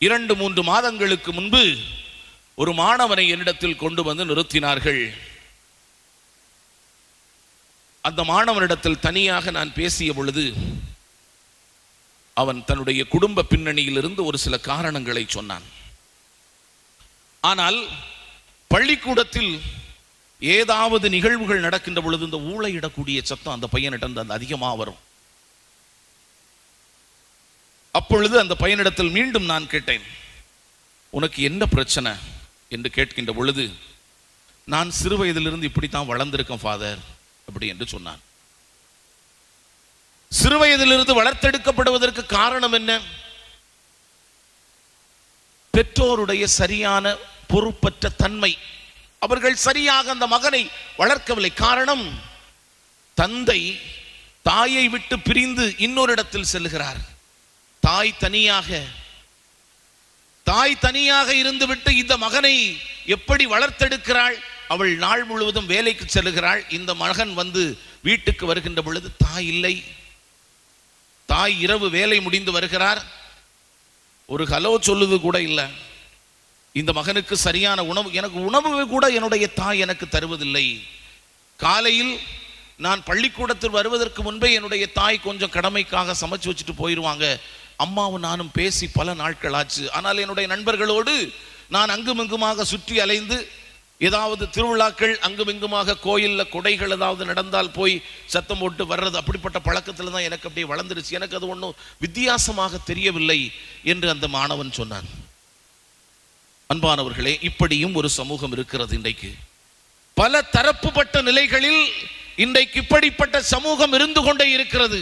2-3 மாதங்களுக்கு முன்பு ஒரு மாணவனை என்னிடத்தில் கொண்டு வந்து நிறுத்தினார்கள். அந்த மாணவனிடத்தில் தனியாக நான் பேசிய பொழுது அவன் தன்னுடைய குடும்ப பின்னணியிலிருந்து ஒரு சில காரணங்களை சொன்னான். ஆனால் பள்ளிக்கூடத்தில் ஏதாவது நிகழ்வுகள் நடக்கின்ற பொழுது இந்த ஊளையிடக்கூடிய சத்தம் அந்த பையனிடம் அதிகமாக வரும். அப்பொழுது அந்த பையனிடத்தில் மீண்டும் நான் கேட்டேன், உனக்கு என்ன பிரச்சனை என்று கேட்கின்ற பொழுது, நான் சிறு வயதிலிருந்து இப்படித்தான் வளர்ந்திருக்கேன் ஃபாதர் அப்படி என்று சொன்னான். சிறு வயதிலிருந்து வளர்த்தெடுக்கப்படுவதற்கு காரணம் என்ன? பெற்றோருடைய சரியான பொறுப்பற்ற தன்மை. அவர்கள் சரியாக அந்த மகனை வளர்க்கவில்லை. காரணம், தந்தை தாயை விட்டு பிரிந்து இன்னொரு இடத்தில் செல்கிறார். தாய் தனியாக இருந்துவிட்டு இந்த மகனை எப்படி வளர்த்தெடுக்கிறாள்? அவள் நாள் முழுவதும் வேலைக்கு செல்கிறாள். இந்த மகன் வந்து வீட்டுக்கு வருகின்ற பொழுது தாய் இல்லை. தாய் இரவு வேலை முடிந்து வருகிறார். ஒரு ஹலோ சொல்லுது கூட இல்லை. இந்த மகனுக்கு சரியான உணவு, எனக்கு உணவு கூட என்னுடைய தாய் எனக்கு தருவதில்லை. காலையில் நான் பள்ளிக்கூடத்தில் வருவதற்கு முன்பே என்னுடைய தாய் கொஞ்சம் கடமைக்காக சமைச்சு வச்சுட்டு போயிடுவாங்க. அம்மாவும் நானும் பேசி பல நாட்கள் ஆச்சு. ஆனால் என்னுடைய நண்பர்களோடு நான் அங்குமிங்குமாக சுற்றி அலைந்து, ஏதாவது திருவிழாக்கள் அங்குமிங்குமாக கோயிலில் கொடைகள் ஏதாவது நடந்தால் போய் சத்தம் போட்டு வர்றது, அப்படிப்பட்ட பழக்கத்தில் தான் எனக்கு அப்படியே வளர்ந்துருச்சு. எனக்கு அது ஒன்றும் வித்தியாசமாக தெரியவில்லை என்று அந்த மாணவன் சொன்னான். அன்பானவர்களே, இப்படியும் ஒரு சமூகம் இருக்கிறது. இன்றைக்கு பல தரப்புப்பட்ட நிலைகளில் இன்றைக்கு இப்படிப்பட்ட சமூகம் இருந்து கொண்டே இருக்கிறது.